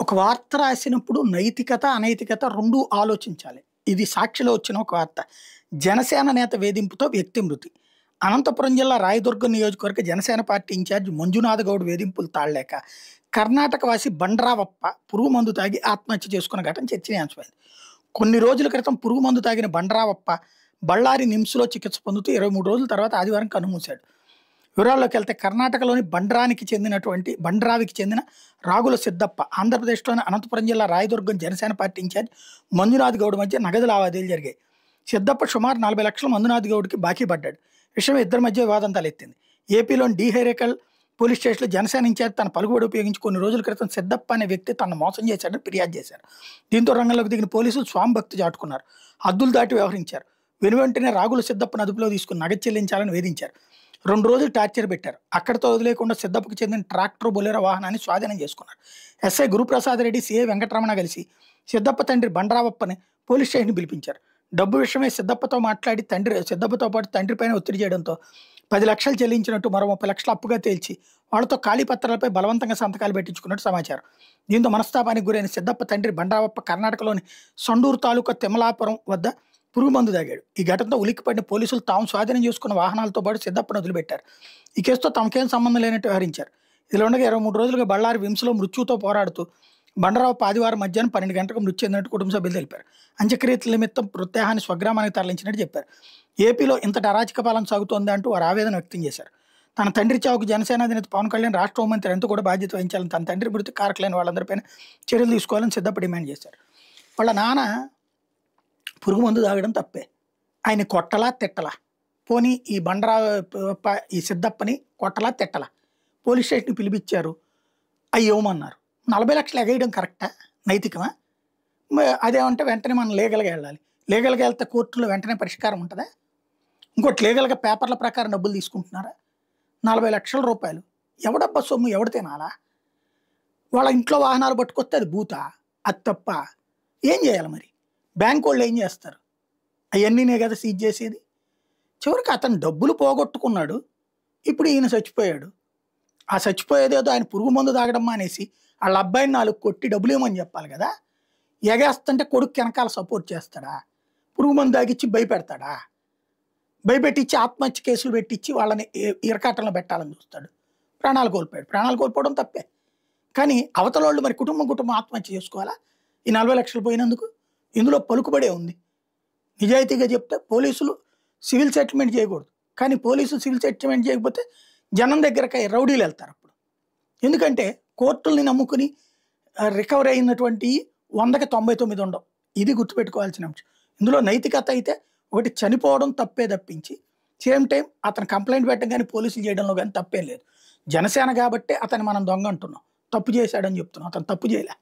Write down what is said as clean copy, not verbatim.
ఒక వార్త రాసినప్పుడు నైతికత, అనైతికత 2 ఆలోచించాలి. ఇది సాక్షిలో వచ్చిన ఒక వార్త. జనసేన నేత వేధింపుతో వ్యక్తి మృతి. అనంతపురం జిల్లా రాయదుర్గం నియోజకవర్గ జనసేన పార్టీ ఇన్ఛార్జ్ మంజునాథ్ గౌడ్ వేధింపులు తాళలేక కర్ణాటక వాసి బండ్రావప్ప పురుగు మందు తాగి ఆత్మహత్య చేసుకున్న ఘటన చర్చనీయాంశమైంది. కొన్ని రోజుల క్రితం పురుగు మందు తాగిన బండ్రావప్ప బళ్ళారి నిమ్స్‌లో చికిత్స పొందుతూ 23 రోజుల తర్వాత ఆదివారం కన్నుమూశాడు. వివరాల్లోకి వెళ్తే కర్ణాటకలోని బండ్రావికి చెందిన రాగుల సిద్దప్ప, ఆంధ్రప్రదేశ్లోని అనంతపురం జిల్లా రాయదుర్గం జనసేన పార్టీ ఇన్ఛార్జ్ మంజునాథ్ గౌడ్ మధ్య నగదు లావాదేవీలు జరిగాయి. సిద్దప్ప సుమారు 40 లక్షలు మంజునాథ్ గౌడ్కి బాకీ పడ్డాడు. విషయం ఇద్దరి మధ్య వివాదం తలెత్తింది. ఏపీలోని డీహైరేకల్ పోలీస్ స్టేషన్లో జనసేన ఇన్ఛార్జ్ తన పలుకుబడి ఉపయోగించి కొన్ని రోజుల క్రితం సిద్దప్ప అనే వ్యక్తి తనను మోసం చేశాడని ఫిర్యాదు చేశారు. దీంతో రంగంలోకి దిగిన పోలీసులు స్వామి భక్తి చాటుకున్నారు. హద్దులు దాటి వ్యవహరించారు. వెనువెంటనే రాగుల సిద్దప్పను అదుపులో తీసుకుని నగదు చెల్లించాలని వేధించారు. 2 రోజులు టార్చర్ పెట్టారు. అక్కడితో వదిలేకుండా సిద్దప్పకు చెందిన ట్రాక్టర్ బొలెరో వాహనాన్ని స్వాధీనం చేసుకున్నారు. ఎస్ఐ గురుప్రసాద్ రెడ్డి, సిఐ వెంకటరమణ కలిసి సిద్దప్ప తండ్రి బండ్రావప్పని పోలీస్ స్టేషన్ పిలిపించారు. డబ్బు విషయమై సిద్దప్పతో మాట్లాడి సిద్దప్పతో పాటు తండ్రిపైన ఒత్తిడి చేయడంతో 10 లక్షలు చెల్లించినట్టు మరో 30 లక్షలు అప్పుగా తేల్చి వాళ్ళతో ఖాళీ పత్రాలపై బలవంతంగా సంతకాలు పెట్టించుకున్నట్టు సమాచారం. దీంతో మనస్తాపానికి గురైన సిద్దప్ప తండ్రి బండ్రావప్ప కర్ణాటకలోని సండూరు తాలూకా తిమ్మలాపురం వద్ద పురుగు మందు తాగాడు. ఈ ఘటనతో ఉలిక్కిపడిన పోలీసులు తాము స్వాధీనం చేసుకున్న వాహనాలతో పాటు సిద్దప్పను వదిలిపెట్టారు. ఈ కేసుతో తమకేం సంబంధం లేనట్టు వ్యవహరించారు. ఇలా ఉండగా 23 రోజులుగా బళ్ళారి విమ్స్లో మృత్యుతో పోరాడుతూ బండరావప్ప ఆదివారం మధ్యాహ్నం 12 గంటలకు మృతి చెందినట్టు కుటుంబ సభ్యులు తెలిపారు. అంత్యక్రియల నిమిత్తం మృతదేహాన్ని స్వగ్రామానికి తరలించినట్టు చెప్పారు. ఏపీలో ఇంతటి అరాచక పాలన సాగుతోంది అంటూ వారు ఆవేదన వ్యక్తం చేశారు. తన తండ్రి చావుకు జనసేన అధినేత పవన్ కళ్యాణ్, రాష్ట్ర హోంమంత్రి ఎంత కూడా బాధ్యత వహించాలని, తన తండ్రి మృతి కారకులైన వాళ్ళందరిపైన చర్యలు తీసుకోవాలని సిద్దప్ప డిమాండ్ చేశారు. వాళ్ళ నాన్న పురుగు మందు తాగడం తప్పే. ఆయన కొట్టలా తిట్టలా, పోనీ ఈ బండరావప్ప ఈ సిద్దప్పని కొట్టలా తిట్టలా, పోలీస్ స్టేషన్కి పిలిపించారు, అవి ఇవ్వమన్నారు. 40 లక్షలు ఎగేయడం కరెక్టా, నైతికమా? అదేమంటే వెంటనే మనం లీగల్గా వెళ్ళాలి. లీగల్గా వెళ్తే కోర్టులో వెంటనే పరిష్కారం ఉంటుందా? ఇంకోటి లీగల్గా పేపర్ల ప్రకారం డబ్బులు తీసుకుంటున్నారా? 40 లక్షల రూపాయలు ఎవడబ్బా సొమ్ము, ఎవడు తినాలా? వాళ్ళ ఇంట్లో వాహనాలు పట్టుకొస్తే అది భూతా, అది తప్ప ఏం చేయాలి మరి? బ్యాంక్ వాళ్ళు ఏం చేస్తారు? అవన్నీనే కదా సీజ్ చేసేది. చివరికి అతను డబ్బులు పోగొట్టుకున్నాడు. ఇప్పుడు ఈయన చచ్చిపోయాడు. ఆ చచ్చిపోయేదేదో ఆయన పురుగు మందు తాగడం మానేసి వాళ్ళ అబ్బాయిని 4 కొట్టి డబ్బులు ఇవ్వమని చెప్పాలి కదా. ఎగేస్తుంటే కొడుకు వెనకాల సపోర్ట్ చేస్తాడా? పురుగు మందు తాగిచ్చి భయపెడతాడా? భయపెట్టించి ఆత్మహత్య కేసులు పెట్టించి వాళ్ళని ఇరకాటంలో పెట్టాలని చూస్తాడు. ప్రాణాలు కోల్పోయాడు. ప్రాణాలు కోల్పోవడం తప్పే. కానీ అవతల వాళ్ళు మరి కుటుంబం ఆత్మహత్య చేసుకోవాలా ఈ 40 లక్షలు పోయినందుకు? ఇందులో పలుకుబడే ఉంది. నిజాయితీగా చెప్తే పోలీసులు సివిల్ సెటిల్మెంట్ చేయకూడదు. కానీ పోలీసులు సివిల్ సెటిల్మెంట్ చేయకపోతే జనం దగ్గరకి రౌడీలు వెళ్తారు అప్పుడు. ఎందుకంటే కోర్టుల్ని నమ్ముకుని రికవరీ అయినటువంటి 100కి 99 ఉండవు. ఇది గుర్తుపెట్టుకోవాల్సిన అంశం. ఇందులో నైతికత అయితే ఒకటి చనిపోవడం తప్పే తప్పించి సేమ్ టైం అతను కంప్లైంట్ పెట్టడం కానీ పోలీసులు చేయడంలో కానీ తప్పేం లేదు. జనసేన కాబట్టి అతను మనం దొంగ అంటున్నాం, తప్పు చేశాడని చెప్తున్నాం. అతను తప్పు చేయలే.